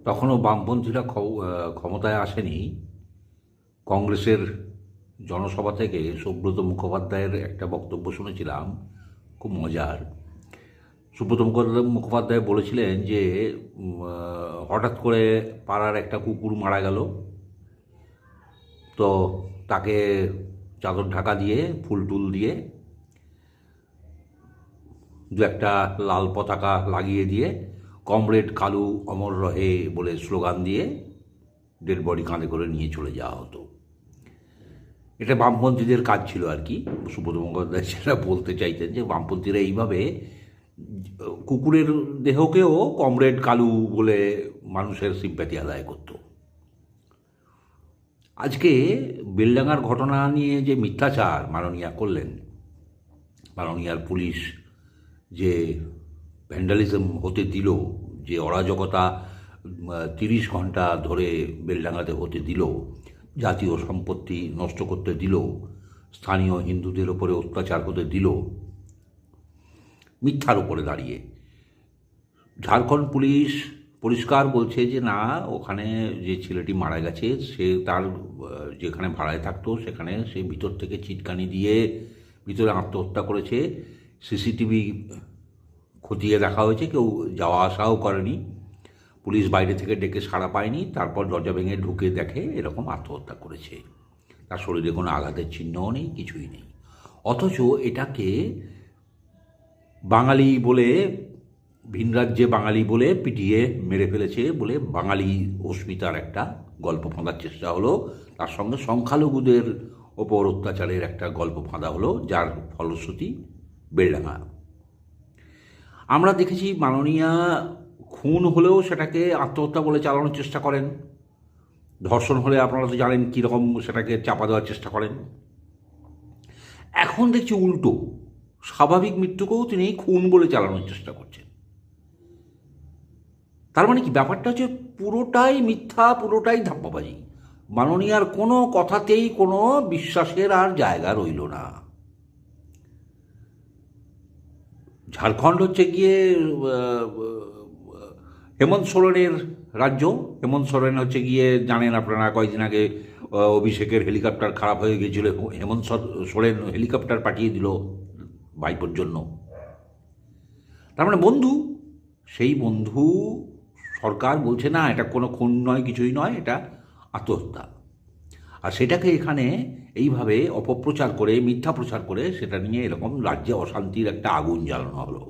তখনও বামপন্থীরা ক্ষমতায় আসেনি। কংগ্রেসের জনসভা থেকে সুব্রত মুখোপাধ্যায়ের একটা বক্তব্য শুনেছিলাম, খুব মজার। সুব্রত মুখোপাধ্যায় বলেছিলেন যে হঠাৎ করে পাড়ার একটা কুকুর মারা গেল, তো তাকে চাদর ঢাকা দিয়ে ফুল টুল দিয়ে দু একটা লাল পতাকা লাগিয়ে দিয়ে কমরেড কালু অমর রহে বলে স্লোগান দিয়ে ডেড বডি কাঁধে করে নিয়ে চলে যাওয়া হতো। এটা বামপন্থীদের কাজ ছিল আর কি। সুব্রত মুখোপাধ্যায় সেটা বলতে চাইতেন যে বামপন্থীরা এইভাবে কুকুরের দেহকেও কমরেড কালু বলে মানুষের সিম্প্যাথি আদায় করত। আজকে বেলডাঙ্গার ঘটনা নিয়ে যে মিথ্যাচার মাননীয়া করলেন, মাননীয়ার পুলিশ যে ভ্যান্ডালিজম হতে দিল, যে অরাজকতা 30 ঘন্টা ধরে বেলডাঙ্গাতে হতে দিল, জাতীয় সম্পত্তি নষ্ট করতে দিল, স্থানীয় হিন্দুদের ওপরে অত্যাচার করতে দিল, মিথ্যার উপরে দাঁড়িয়ে ঝাড়খণ্ড পুলিশ পরিষ্কার বলছে যে না, ওখানে যে ছেলেটি মারা গেছে সে তার যেখানে ভাড়ায় থাকতো সেখানে সে ভিতর থেকে চিটকানি দিয়ে ভিতরে আত্মহত্যা করেছে। সিসিটিভি খতিয়ে দেখা হয়েছে, কেউ যাওয়া আসাও করেনি, পুলিশ বাইরে থেকে ডেকে সাড়া পায়নি, তারপর দরজা ভেঙে ঢুকে দেখে এরকম আত্মহত্যা করেছে। তার শরীরে কোনো আঘাতের চিহ্নও নেই, কিছুই নেই। অথচ এটাকে বাঙালি বলে, ভিন রাজ্যে বাঙালি বলে পিটিয়ে মেরে ফেলেছে বলে বাঙালি অস্মিতার একটা গল্প ফাঁদার চেষ্টা হলো, তার সঙ্গে সংখ্যালঘুদের ওপর অত্যাচারের একটা গল্প ফাঁদা হলো, যার ফলশ্রুতি বেলডাঙ্গা। আমরা দেখেছি মাননীয়া খুন হলেও সেটাকে আত্মহত্যা বলে চালানোর চেষ্টা করেন, ধর্ষণ হলে আপনারা তো জানেন কীরকম সেটাকে চাপা দেওয়ার চেষ্টা করেন। এখন দেখছি উল্টো, স্বাভাবিক মৃত্যুকেও তিনি খুন বলে চালানোর চেষ্টা করছেন। তার মানে কি, ব্যাপারটা হচ্ছে পুরোটাই মিথ্যা, পুরোটাই ধাপ্পাবাজি। মাননীয়ার কোনো কথাতেই কোনো বিশ্বাসের আর জায়গা রইল না। ঝাড়খণ্ড হচ্ছে গিয়ে হেমন্ত সোরেনের রাজ্য। হেমন্ত সোরেন হচ্ছে গিয়ে, জানেন আপনারা, কয়েকদিন আগে অভিষেকের হেলিকপ্টার খারাপ হয়ে গিয়েছিল, হেমন্ত সোরেন হেলিকপ্টার পাঠিয়ে দিল ভাইপোর জন্য। তার মানে বন্ধু, সেই বন্ধু সরকার বলছে না এটা কোনো খুন নয়, কিছুই নয়, এটা আত্মহত্যা। আর সেটাকে এখানে এইভাবে অপপ্রচার করে, মিথ্যা প্রচার করে, সেটা নিয়ে এরকম রাজ্যে অশান্তির একটা আগুন জ্বালানো হলো।